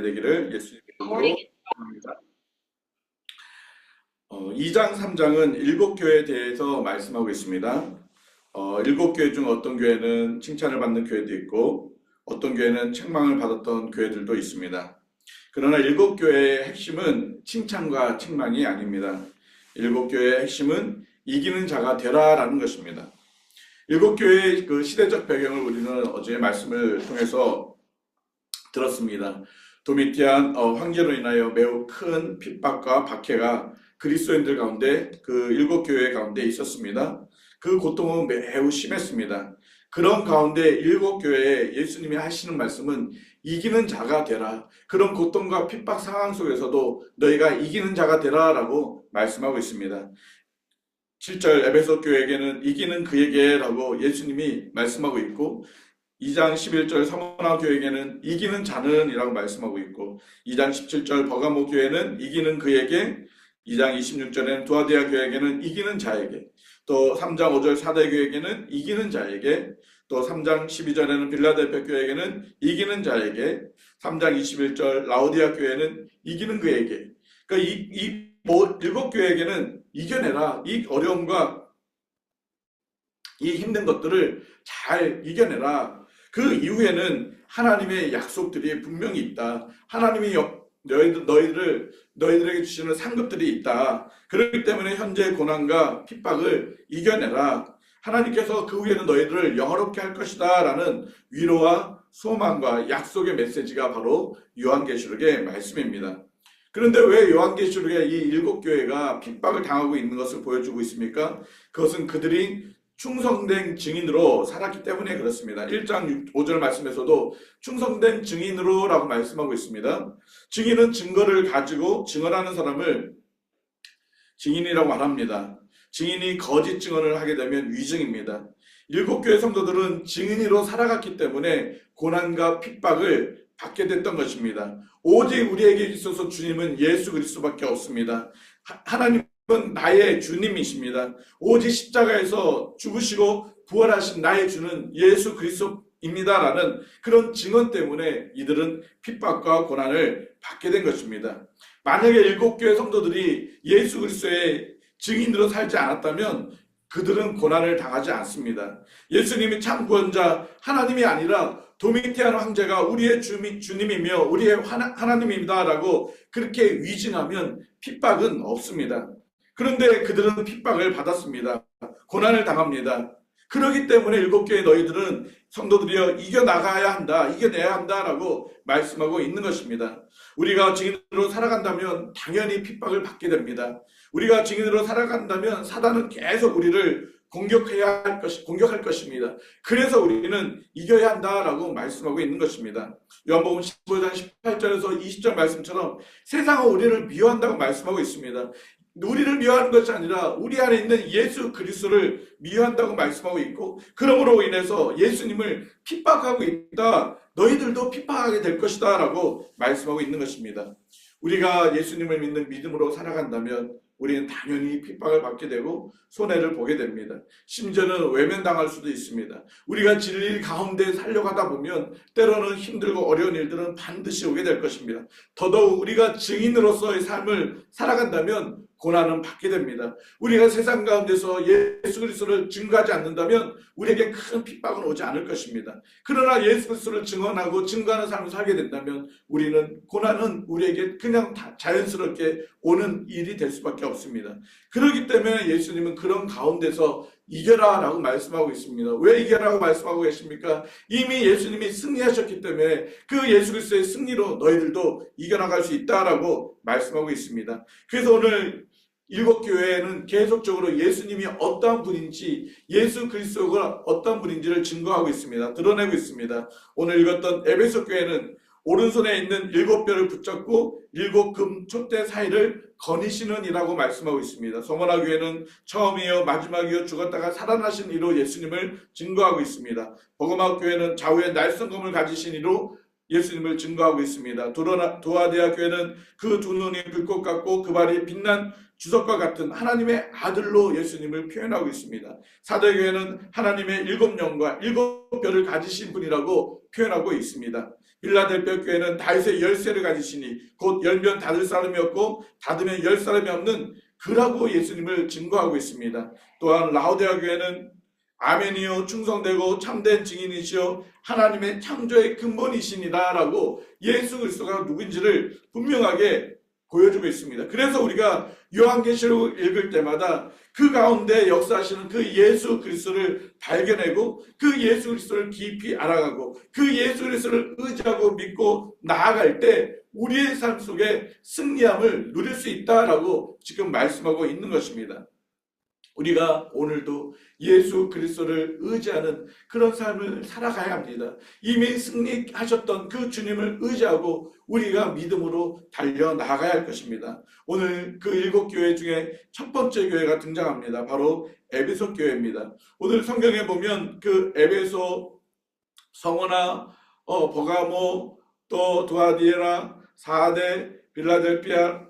날이 되기를 예수님의 이름으로 축원합니다. 2장 3장은 일곱 교회에 대해서 말씀하고 있습니다. 일곱 교회 중 어떤 교회는 칭찬을 받는 교회도 있고 어떤 교회는 책망을 받았던 교회들도 있습니다. 그러나 일곱 교회의 핵심은 칭찬과 책망이 아닙니다. 일곱 교회의 핵심은 이기는 자가 되라라는 것입니다. 일곱 교회의 그 시대적 배경을 우리는 어제 말씀을 통해서 들었습니다. 도미티안 황제로 인하여 매우 큰 핍박과 박해가 그리스도인들 가운데 그 일곱 교회 가운데 있었습니다. 그 고통은 매우 심했습니다. 그런 가운데 일곱 교회에 예수님이 하시는 말씀은 이기는 자가 되라. 그런 고통과 핍박 상황 속에서도 너희가 이기는 자가 되라라고 말씀하고 있습니다. 7절 에베소 교회에게는 이기는 그에게라고 예수님이 말씀하고 있고 2장 11절 사모나 교회에게는 이기는 자는 이라고 말씀하고 있고 2장 17절 버가모 교회는 이기는 그에게 2장 26절에는 두아디아 교회에게는 이기는 자에게 또 3장 5절 사대 교회에게는 이기는 자에게 또 3장 12절에는 빌라델피아 교회에게는 이기는 자에게 3장 21절 라오디아 교회는 이기는 그에게 그러니까 이 일곱 교회에게는 이겨내라. 이 어려움과 이 힘든 것들을 잘 이겨내라. 그 이후에는 하나님의 약속들이 분명히 있다. 하나님이 너희들에게 주시는 상급들이 있다. 그렇기 때문에 현재 고난과 핍박을 이겨내라. 하나님께서 그 후에는 너희들을 영화롭게 할 것이다 라는 위로와 소망과 약속의 메시지가 바로 요한계시록의 말씀입니다. 그런데 왜 요한계시록의 이 일곱 교회가 핍박을 당하고 있는 것을 보여주고 있습니까? 그것은 그들이 충성된 증인으로 살았기 때문에 그렇습니다. 1장 5절 말씀에서도 충성된 증인으로 라고 말씀하고 있습니다. 증인은 증거를 가지고 증언하는 사람을 증인이라고 말합니다. 증인이 거짓 증언을 하게 되면 위증입니다. 일곱 교회 성도들은 증인으로 살아갔기 때문에 고난과 핍박을 받게 됐던 것입니다. 오직 우리에게 있어서 주님은 예수 그리스도밖에 없습니다. 하나님은 나의 주님이십니다. 오직 십자가에서 죽으시고 부활하신 나의 주는 예수 그리스도입니다라는 그런 증언 때문에 이들은 핍박과 고난을 받게 된 것입니다. 만약에 일곱 교회 성도들이 예수 그리스도의 증인으로 살지 않았다면 그들은 고난을 당하지 않습니다. 예수님이 참 구원자 하나님이 아니라 도미티안 황제가 우리의 주님이며 우리의 하나님입니다라고 그렇게 위증하면 pit박은 없습니다. 그런데 그들은 핍박을 받았습니다. 고난을 당합니다. 그렇기 때문에 일곱 교회 너희들은 성도들이여 이겨나가야 한다, 이겨내야 한다라고 말씀하고 있는 것입니다. 우리가 증인으로 살아간다면 당연히 핍박을 받게 됩니다. 우리가 증인으로 살아간다면 사단은 계속 우리를 공격할 것입니다. 그래서 우리는 이겨야 한다라고 말씀하고 있는 것입니다. 요한복음 15장 18절에서 20절 말씀처럼 세상은 우리를 미워한다고 말씀하고 있습니다. 우리를 미워하는 것이 아니라 우리 안에 있는 예수 그리스도를 미워한다고 말씀하고 있고 그러므로 인해서 예수님을 핍박하고 있다. 너희들도 핍박하게 될 것이다 라고 말씀하고 있는 것입니다. 우리가 예수님을 믿는 믿음으로 살아간다면 우리는 당연히 핍박을 받게 되고 손해를 보게 됩니다. 심지어는 외면당할 수도 있습니다. 우리가 진리 가운데 살려가다 보면 때로는 힘들고 어려운 일들은 반드시 오게 될 것입니다. 더더욱 우리가 증인으로서의 삶을 살아간다면 고난은 받게 됩니다. 우리가 세상 가운데서 예수 그리스도를 증거하지 않는다면 우리에게 큰 핍박은 오지 않을 것입니다. 그러나 예수 그리스도를 증언하고 증거하는 삶을 살게 된다면 우리는 고난은 우리에게 그냥 자연스럽게 오는 일이 될 수밖에 없습니다. 그렇기 때문에 예수님은 그런 가운데서 이겨라 라고 말씀하고 있습니다. 왜 이겨라고 말씀하고 계십니까? 이미 예수님이 승리하셨기 때문에 그 예수 그리스도의 승리로 너희들도 이겨나갈 수 있다라고 말씀하고 있습니다. 그래서 오늘 일곱 교회는 계속적으로 예수님이 어떠한 분인지 예수 그리스도가 어떠한 분인지를 증거하고 있습니다. 드러내고 있습니다. 오늘 읽었던 에베소 교회는 오른손에 있는 일곱 뼈를 붙잡고 일곱 금 촛대 사이를 거니시는 이라고 말씀하고 있습니다. 소모나 교회는 처음이요 마지막이요 죽었다가 살아나신 이로 예수님을 증거하고 있습니다. 버거마 교회는 좌우에 날성검을 가지신 이로 예수님을 증거하고 있습니다. 두아디아 교회는 그 두 눈이 불꽃 같고 그 발이 빛난 주석과 같은 하나님의 아들로 예수님을 표현하고 있습니다. 사도교회는 하나님의 일곱 영과 일곱 뼈를 가지신 분이라고 표현하고 있습니다. 빌라델피아 교회는 다윗의 열쇠를 가지시니 곧 열면 닫을 사람이 없고 닫으면 열 사람이 없는 그라고 예수님을 증거하고 있습니다. 또한 라오디아 교회는 아멘이요 충성되고 참된 증인이시요 하나님의 창조의 근본이시니라 라고 예수 그리스도가 누군지를 분명하게 보여주고 있습니다. 그래서 우리가 요한계시록을 읽을 때마다 그 가운데 역사하시는 그 예수 그리스도를 발견하고 그 예수 그리스도를 깊이 알아가고 그 예수 그리스도를 의지하고 믿고 나아갈 때 우리의 삶 속에 승리함을 누릴 수 있다라고 지금 말씀하고 있는 것입니다. 우리가 오늘도 예수 그리스도를 의지하는 그런 삶을 살아가야 합니다. 이미 승리하셨던 그 주님을 의지하고 우리가 믿음으로 달려나가야 할 것입니다. 오늘 그 7교회 중에 첫 번째 교회가 등장합니다. 바로 에베소 교회입니다. 오늘 성경에 보면 그 에베소, 성호나 버가모, 또 두아디에라, 사대, 빌라델피아,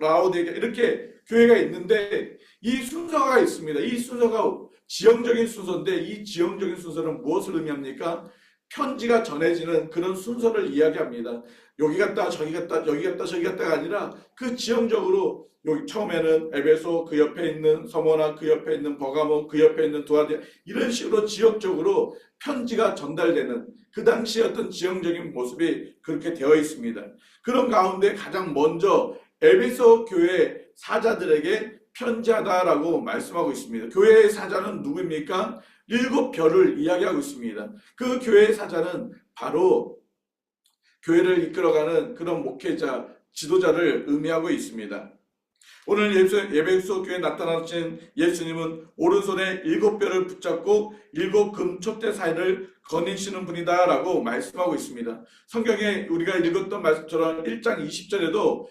라오디게아 이렇게 교회가 있는데 이 순서가 있습니다. 이 순서가 지형적인 순서인데 이 지형적인 순서는 무엇을 의미합니까? 편지가 전해지는 그런 순서를 이야기합니다. 여기 갔다 저기 갔다 여기 갔다 저기 갔다가 아니라 그 지형적으로 여기 처음에는 에베소, 그 옆에 있는 서모나, 그 옆에 있는 버가모, 그 옆에 있는 두아디아 이런 식으로 지역적으로 편지가 전달되는 그 당시 어떤 지형적인 모습이 그렇게 되어 있습니다. 그런 가운데 가장 먼저 에베소 교회 사자들에게 편지하다라고 말씀하고 있습니다. 교회의 사자는 누구입니까? 7별을 이야기하고 있습니다. 그 교회의 사자는 바로 교회를 이끌어가는 그런 목회자, 지도자를 의미하고 있습니다. 오늘 에베소 교회에 나타나신 예수님은 오른손에 7뼈를 붙잡고 7금 촛대 사이를 거니시는 분이다 라고 말씀하고 있습니다. 성경에 우리가 읽었던 말씀처럼 1장 20절에도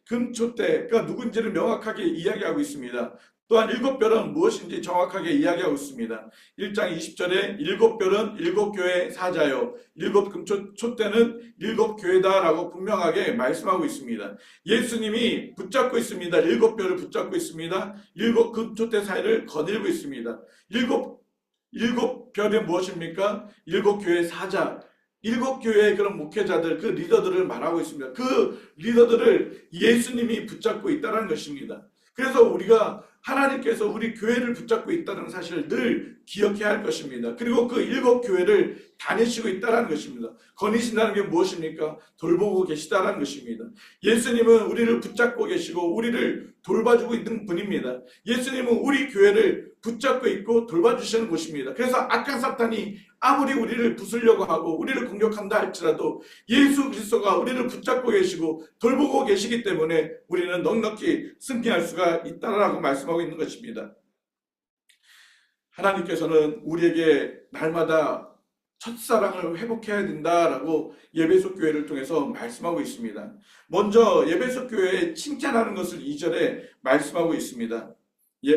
금촛대가 누군지를 명확하게 이야기하고 있습니다. 또한 7별은 무엇인지 정확하게 이야기하고 있습니다. 1장 20절에 7별은 7교회 사자요 7금촛대는 7교회다라고 분명하게 말씀하고 있습니다. 예수님이 붙잡고 있습니다. 7별을 붙잡고 있습니다. 7금촛대 사이를 거닐고 있습니다. 7별이 무엇입니까? 7교회 사자 7교회의 그런 목회자들, 그 리더들을 말하고 있습니다. 그 리더들을 예수님이 붙잡고 있다는 것입니다. 그래서 우리가 하나님께서 우리 교회를 붙잡고 있다는 사실을 늘 기억해야 할 것입니다. 그리고 그 7교회를 다니시고 있다는 것입니다. 거니신다는 게 무엇입니까? 돌보고 계시다는 것입니다. 예수님은 우리를 붙잡고 계시고 우리를 돌봐주고 있는 분입니다. 예수님은 우리 교회를 붙잡고 있고 돌봐주시는 곳입니다. 그래서 악한 사탄이 아무리 우리를 부수려고 하고 우리를 공격한다 할지라도 예수 그리스도가 우리를 붙잡고 계시고 돌보고 계시기 때문에 우리는 넉넉히 승리할 수가 있다라고 말씀하고 있는 것입니다. 하나님께서는 우리에게 날마다 첫사랑을 회복해야 된다라고 예배소 교회를 통해서 말씀하고 있습니다. 먼저 예배소 교회에 칭찬하는 것을 2절에 말씀하고 있습니다.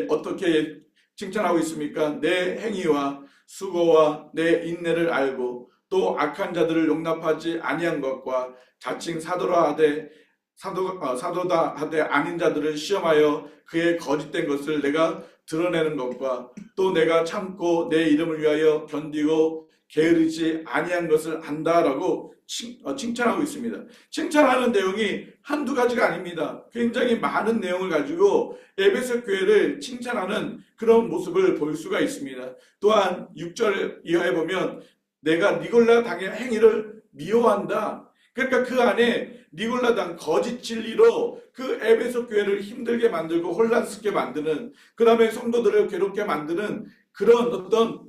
어떻게 칭찬하고 있습니까? 내 행위와 수고와 내 인내를 알고 또 악한 자들을 용납하지 아니한 것과 자칭 사도다 하되 아닌 자들을 시험하여 그의 거짓된 것을 내가 드러내는 것과 또 내가 참고 내 이름을 위하여 견디고 게으르지 아니한 것을 안다라고 칭찬하고 있습니다. 칭찬하는 내용이 한두 가지가 아닙니다. 굉장히 많은 내용을 가지고 에베소 교회를 칭찬하는 그런 모습을 볼 수가 있습니다. 또한 6절 이하에 보면 내가 니골라 당의 행위를 미워한다. 그러니까 그 안에 니골라 당 거짓 진리로 그 에베소 교회를 힘들게 만들고 혼란스럽게 만드는, 그 다음에 성도들을 괴롭게 만드는 그런 어떤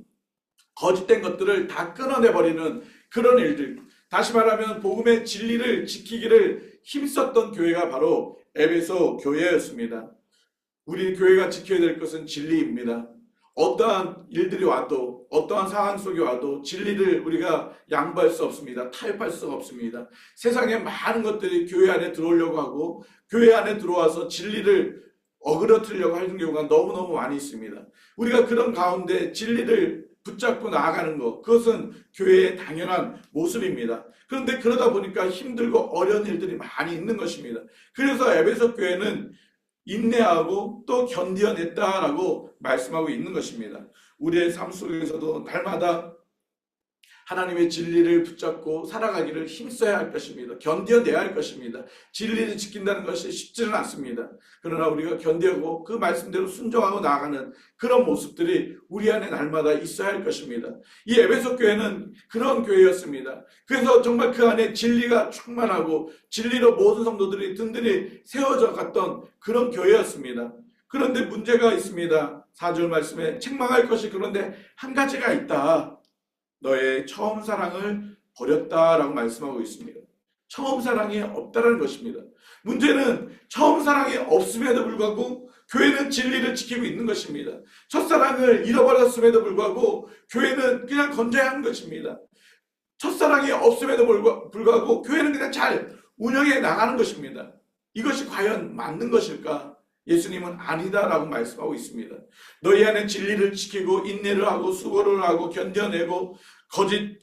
거짓된 것들을 다 끊어내버리는 그런 일들, 다시 말하면 복음의 진리를 지키기를 힘썼던 교회가 바로 에베소 교회였습니다. 우리 교회가 지켜야 될 것은 진리입니다. 어떠한 일들이 와도 어떠한 상황 속에 와도 진리를 우리가 양보할 수 없습니다. 타협할 수가 없습니다. 세상에 많은 것들이 교회 안에 들어오려고 하고 교회 안에 들어와서 진리를 어그러뜨리려고 하는 경우가 너무너무 많이 있습니다. 우리가 그런 가운데 진리를 붙잡고 나아가는 것, 그것은 교회의 당연한 모습입니다. 그런데 그러다 보니까 힘들고 어려운 일들이 많이 있는 것입니다. 그래서 에베소 교회는 인내하고 또 견디어냈다라고 말씀하고 있는 것입니다. 우리의 삶 속에서도 날마다 하나님의 진리를 붙잡고 살아가기를 힘써야 할 것입니다. 견뎌내야 할 것입니다. 진리를 지킨다는 것이 쉽지는 않습니다. 그러나 우리가 견디고 그 말씀대로 순종하고 나아가는 그런 모습들이 우리 안에 날마다 있어야 할 것입니다. 이 에베소 교회는 그런 교회였습니다. 그래서 정말 그 안에 진리가 충만하고 진리로 모든 성도들이 든든히 세워져 갔던 그런 교회였습니다. 그런데 문제가 있습니다. 4절 말씀에 책망할 것이 그런데 한 가지가 있다. 너의 처음 사랑을 버렸다라고 말씀하고 있습니다. 처음 사랑이 없다라는 것입니다. 문제는 처음 사랑이 없음에도 불구하고 교회는 진리를 지키고 있는 것입니다. 첫사랑을 잃어버렸음에도 불구하고 교회는 그냥 건져야 하는 것입니다. 첫사랑이 없음에도 불구하고 교회는 그냥 잘 운영해 나가는 것입니다. 이것이 과연 맞는 것일까? 예수님은 아니다라고 말씀하고 있습니다. 너희 안에 진리를 지키고 인내를 하고 수고를 하고 견뎌내고 거짓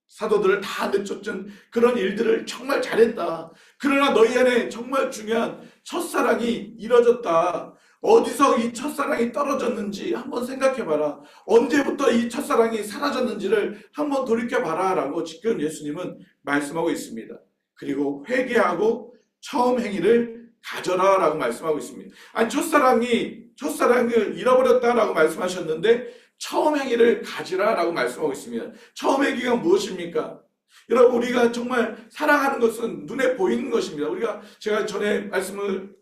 사도들을 다 내쫓은 그런 일들을 정말 잘했다. 그러나 너희 안에 정말 중요한 첫사랑이 이뤄졌다. 어디서 이 첫사랑이 떨어졌는지 한번 생각해봐라. 언제부터 이 첫사랑이 사라졌는지를 한번 돌이켜봐라 라고 지금 예수님은 말씀하고 있습니다. 그리고 회개하고 처음 행위를 가져라 라고 말씀하고 있습니다. 아니 첫사랑을 잃어버렸다라고 말씀하셨는데 처음 행위를 가지라 라고 말씀하고 있습니다. 처음 행위가 무엇입니까? 여러분, 우리가 정말 사랑하는 것은 눈에 보이는 것입니다. 제가 전에 말씀을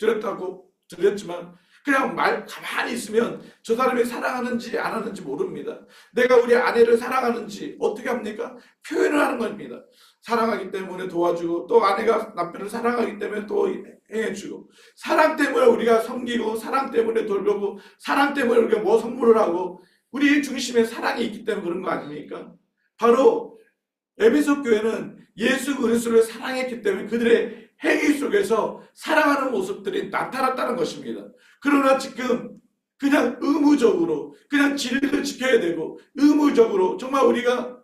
드렸지만 그냥 가만히 있으면 저 사람이 사랑하는지 안 하는지 모릅니다. 내가 우리 아내를 사랑하는지 어떻게 합니까? 표현을 하는 겁니다. 사랑하기 때문에 도와주고, 또 아내가 남편을 사랑하기 때문에 또 행해주고, 사랑 때문에 우리가 섬기고, 사랑 때문에 돌보고, 사랑 때문에 우리가 뭐 선물을 하고, 우리 중심에 사랑이 있기 때문에 그런 거 아닙니까? 바로 에베소 교회는 예수 그리스도를 사랑했기 때문에 그들의 행위 속에서 사랑하는 모습들이 나타났다는 것입니다. 그러나 지금 그냥 의무적으로 그냥 진리를 지켜야 되고, 의무적으로 정말 우리가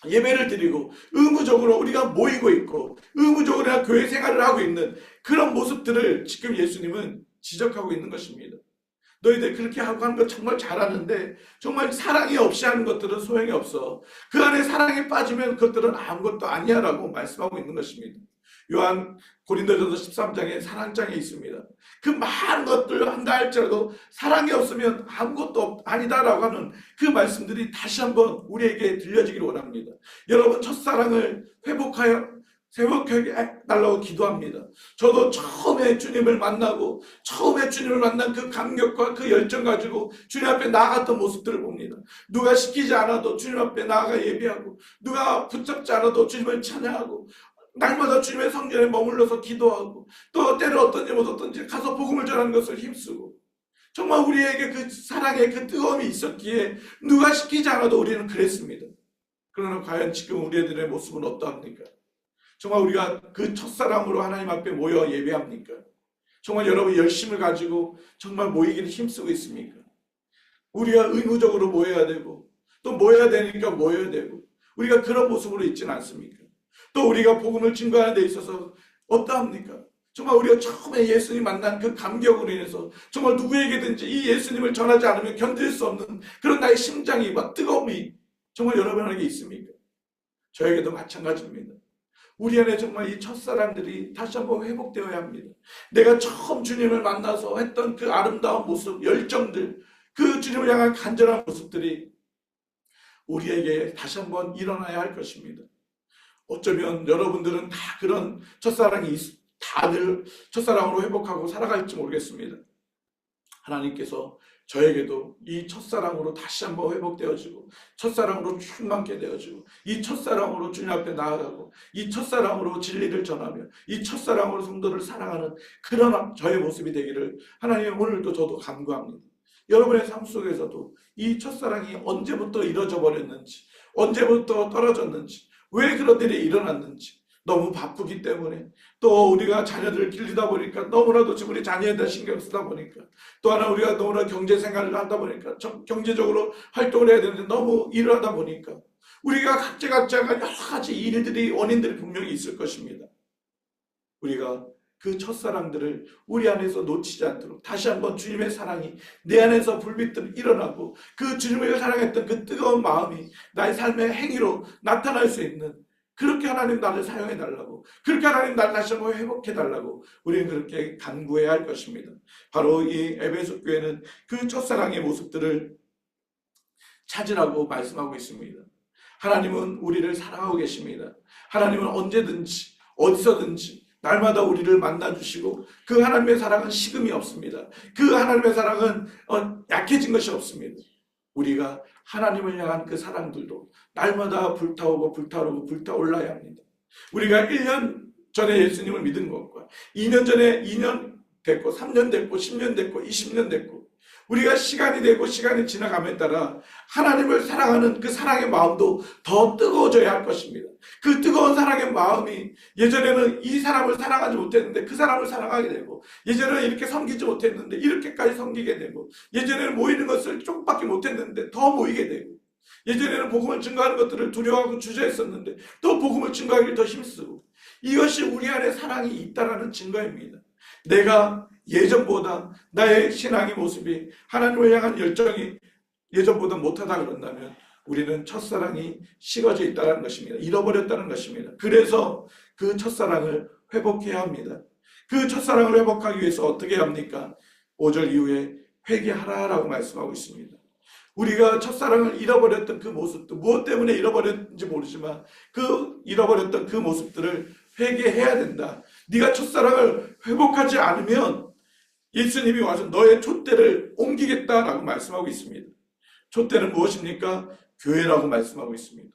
예배를 드리고, 의무적으로 우리가 모이고 있고, 의무적으로 교회 생활을 하고 있는 그런 모습들을 지금 예수님은 지적하고 있는 것입니다. 너희들 그렇게 하고 하는 거 정말 잘하는데 정말 사랑이 없이 하는 것들은 소용이 없어. 그 안에 사랑에 빠지면 그것들은 아무것도 아니야 라고 말씀하고 있는 것입니다. 요한 고린도전서 13장에 사랑장에 있습니다. 그 많은 것들을 한다 할지라도 사랑이 없으면 아무것도 아니다라고 하는 그 말씀들이 다시 한번 우리에게 들려지기를 원합니다. 여러분, 첫사랑을 회복해달라고 기도합니다. 저도 처음에 주님을 만난 그 감격과 그 열정 가지고 주님 앞에 나아갔던 모습들을 봅니다. 누가 시키지 않아도 주님 앞에 나아가 예배하고, 누가 붙잡지 않아도 주님을 찬양하고, 날마다 주님의 성전에 머물러서 기도하고, 또 때로 어떤 일못 어떤지 가서 복음을 전하는 것을 힘쓰고, 정말 우리에게 그 사랑의 그 뜨거움이 있었기에 누가 시키지 않아도 우리는 그랬습니다. 그러나 과연 지금 우리들의 모습은 어떠합니까? 정말 우리가 그 첫사랑으로 하나님 앞에 모여 예배합니까? 정말 여러분 열심을 가지고 정말 모이기를 힘쓰고 있습니까? 우리가 의무적으로 모여야 되고, 또 모여야 되니까 모여야 되고, 우리가 그런 모습으로 있지는 않습니까? 또 우리가 복음을 증거하는 데 있어서 어떠합니까? 정말 우리가 처음에 예수님 만난 그 감격으로 인해서 정말 누구에게든지 이 예수님을 전하지 않으면 견딜 수 없는 그런 나의 심장이 막 뜨거움이 정말 여러분에게 있습니까? 저에게도 마찬가지입니다. 우리 안에 정말 이 첫사랑들이 다시 한번 회복되어야 합니다. 내가 처음 주님을 만나서 했던 그 아름다운 모습, 열정들, 그 주님을 향한 간절한 모습들이 우리에게 다시 한번 일어나야 할 것입니다. 어쩌면 여러분들은 다 그런 첫사랑이 다들 첫사랑으로 회복하고 살아갈지 모르겠습니다. 하나님께서 저에게도 이 첫사랑으로 다시 한번 회복되어지고, 첫사랑으로 충만케 되어지고, 이 첫사랑으로 주님 앞에 나아가고, 이 첫사랑으로 진리를 전하며, 이 첫사랑으로 성도를 사랑하는 그런 저의 모습이 되기를 하나님 오늘도 저도 간구합니다. 여러분의 삶 속에서도 이 첫사랑이 언제부터 이뤄져 버렸는지, 언제부터 떨어졌는지, 왜 그런 일이 일어났는지, 너무 바쁘기 때문에, 또 우리가 자녀들을 길리다 보니까 너무나도 지금 우리 자녀에다 신경 쓰다 보니까, 또 하나 우리가 너무나 경제생활을 하다 보니까, 경제적으로 활동을 해야 되는데 너무 일을 하다 보니까 우리가 각자가 여러 가지 일들이 원인들이 분명히 있을 것입니다. 우리가 그 첫사랑들을 우리 안에서 놓치지 않도록 다시 한번 주님의 사랑이 내 안에서 불빛들 일어나고 그 주님을 사랑했던 그 뜨거운 마음이 나의 삶의 행위로 나타날 수 있는, 그렇게 하나님 나를 사용해 달라고, 그렇게 하나님 나를 다시 한번 회복해 달라고 우리는 그렇게 간구해야 할 것입니다. 바로 이 에베소 교회는 그 첫사랑의 모습들을 찾으라고 말씀하고 있습니다. 하나님은 우리를 사랑하고 계십니다. 하나님은 언제든지 어디서든지 날마다 우리를 만나주시고 그 하나님의 사랑은 식음이 없습니다. 그 하나님의 사랑은 약해진 것이 없습니다. 우리가 하나님을 향한 그 사랑들도 날마다 불타오고 불타오르고 불타올라야 합니다. 우리가 1년 전에 예수님을 믿은 것과 2년 전에 2년 됐고 3년 됐고 10년 됐고 20년 됐고 우리가 시간이 되고 시간이 지나감에 따라 하나님을 사랑하는 그 사랑의 마음도 더 뜨거워져야 할 것입니다. 그 뜨거운 사랑의 마음이 예전에는 이 사람을 사랑하지 못했는데 그 사람을 사랑하게 되고, 예전에는 이렇게 섬기지 못했는데 이렇게까지 섬기게 되고, 예전에는 모이는 것을 조금밖에 못했는데 더 모이게 되고, 예전에는 복음을 증거하는 것들을 두려워하고 주저했었는데 또 복음을 증거하기 더 힘쓰고, 이것이 우리 안에 사랑이 있다라는 증거입니다. 내가 예전보다 나의 신앙의 모습이, 하나님을 향한 열정이 예전보다 못하다 그런다면 우리는 첫사랑이 식어져 있다는 것입니다. 잃어버렸다는 것입니다. 그래서 그 첫사랑을 회복해야 합니다. 그 첫사랑을 회복하기 위해서 어떻게 합니까? 5절 이후에 회개하라라고 말씀하고 있습니다. 우리가 첫사랑을 잃어버렸던 그 모습도, 무엇 때문에 잃어버렸는지 모르지만 그 잃어버렸던 그 모습들을 회개해야 된다. 네가 첫사랑을 회복하지 않으면 예수님이 와서 너의 촛대를 옮기겠다라고 말씀하고 있습니다. 촛대는 무엇입니까? 교회라고 말씀하고 있습니다.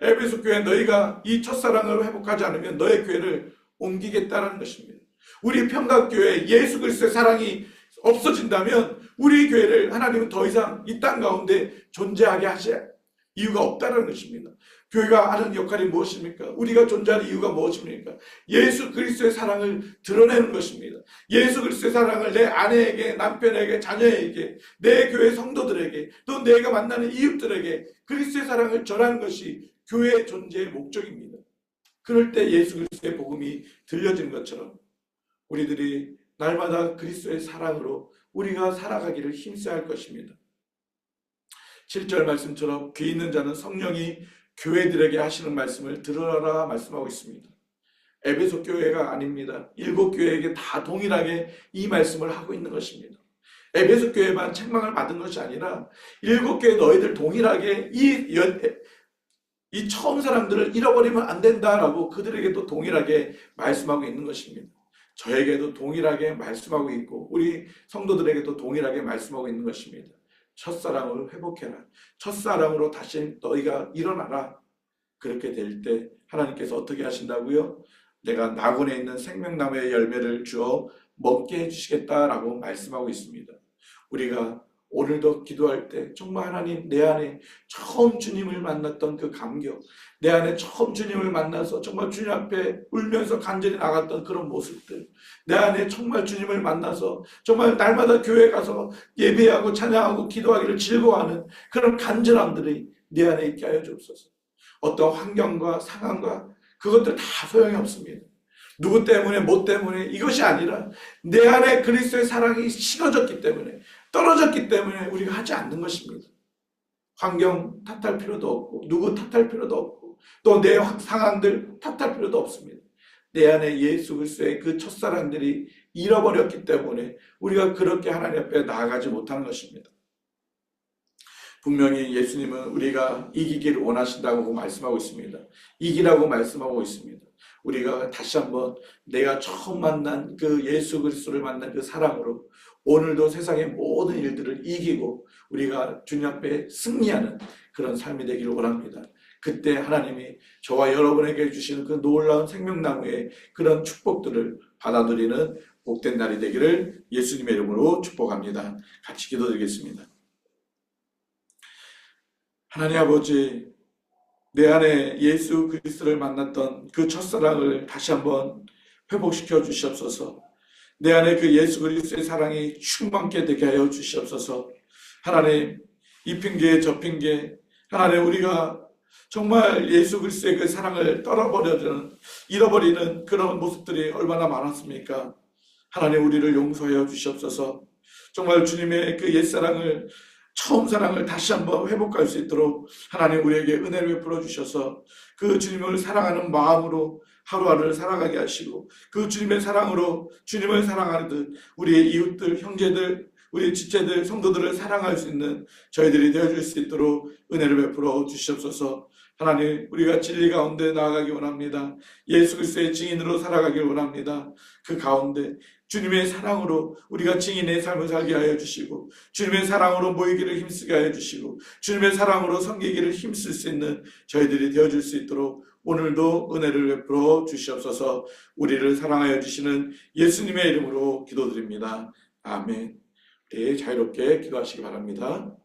에베소 교회, 너희가 이 첫사랑을 회복하지 않으면 너의 교회를 옮기겠다라는 것입니다. 우리 평강교회 예수 그리스도의 사랑이 없어진다면 우리 교회를 하나님은 더 이상 이 땅 가운데 존재하게 하실 이유가 없다는 것입니다. 교회가 하는 역할이 무엇입니까? 우리가 존재하는 이유가 무엇입니까? 예수 그리스도의 사랑을 드러내는 것입니다. 예수 그리스도의 사랑을 내 아내에게, 남편에게, 자녀에게, 내 교회 성도들에게, 또 내가 만나는 이웃들에게 그리스도의 사랑을 전하는 것이 교회의 존재의 목적입니다. 그럴 때 예수 그리스도의 복음이 들려지는 것처럼 우리들이 날마다 그리스도의 사랑으로 우리가 살아가기를 힘써야 할 것입니다. 7절 말씀처럼 귀 있는 자는 성령이 교회들에게 하시는 말씀을 들으라 말씀하고 있습니다. 에베소 교회가 아닙니다. 7교회에게 다 동일하게 이 말씀을 하고 있는 것입니다. 에베소 교회만 책망을 받은 것이 아니라 7교회 너희들 동일하게 이 처음 사람들을 잃어버리면 안 된다라고 그들에게도 동일하게 말씀하고 있는 것입니다. 저에게도 동일하게 말씀하고 있고 우리 성도들에게도 동일하게 말씀하고 있는 것입니다. 첫사랑을 회복해라. 첫사랑으로 다시 너희가 일어나라. 그렇게 될 때 하나님께서 어떻게 하신다고요? 내가 나군에 있는 생명나무의 열매를 주어 먹게 해주시겠다라고 말씀하고 있습니다. 우리가 오늘도 기도할 때 정말 하나님, 내 안에 처음 주님을 만났던 그 감격, 내 안에 처음 주님을 만나서 정말 주님 앞에 울면서 간절히 나갔던 그런 모습들, 내 안에 정말 주님을 만나서 정말 날마다 교회 가서 예배하고 찬양하고 기도하기를 즐거워하는 그런 간절함들이 내 안에 있게 하여 주옵소서. 어떤 환경과 상황과 그것들 다 소용이 없습니다. 누구 때문에 뭐 때문에 이것이 아니라 내 안에 그리스도의 사랑이 식어졌기 때문에, 떨어졌기 때문에 우리가 하지 않는 것입니다. 환경 탓할 필요도 없고 누구 탓할 필요도 없고 또 내 상황들 탓할 필요도 없습니다. 내 안에 예수 그리스도의 그 첫사랑들이 잃어버렸기 때문에 우리가 그렇게 하나님 앞에 나아가지 못하는 것입니다. 분명히 예수님은 우리가 이기기를 원하신다고 말씀하고 있습니다. 이기라고 말씀하고 있습니다. 우리가 다시 한번 내가 처음 만난 그 예수 그리스도를 만난 그 사랑으로 오늘도 세상의 모든 일들을 이기고 우리가 주님 앞에 승리하는 그런 삶이 되기를 원합니다. 그때 하나님이 저와 여러분에게 주시는 그 놀라운 생명나무의 그런 축복들을 받아들이는 복된 날이 되기를 예수님의 이름으로 축복합니다. 같이 기도드리겠습니다. 하나님 아버지, 내 안에 예수 그리스도를 만났던 그 첫사랑을 다시 한번 회복시켜 주시옵소서. 내 안에 그 예수 그리스도의 사랑이 충만케 되게 하여 주시옵소서. 하나님, 이 핑계 저 핑계, 하나님 우리가 정말 예수 그리스도의 그 사랑을 잃어버리는 그런 모습들이 얼마나 많았습니까? 하나님 우리를 용서하여 주시옵소서. 정말 주님의 그 옛사랑을, 처음 사랑을 다시 한번 회복할 수 있도록 하나님 우리에게 은혜를 베풀어 주셔서 그 주님을 사랑하는 마음으로 하루하루를 살아가게 하시고, 그 주님의 사랑으로 주님을 사랑하듯 우리의 이웃들, 형제들, 우리 지체들, 성도들을 사랑할 수 있는 저희들이 되어줄 수 있도록 은혜를 베풀어 주시옵소서. 하나님, 우리가 진리 가운데 나아가기 원합니다. 예수 그리스도의 증인으로 살아가길 원합니다. 그 가운데 주님의 사랑으로 우리가 증인의 삶을 살게 하여 주시고, 주님의 사랑으로 모이기를 힘쓰게 하여 주시고, 주님의 사랑으로 섬기기를 힘쓸 수 있는 저희들이 되어줄 수 있도록 오늘도 은혜를 베풀어 주시옵소서. 우리를 사랑하여 주시는 예수님의 이름으로 기도드립니다. 아멘. 네, 자유롭게 기도하시기 바랍니다.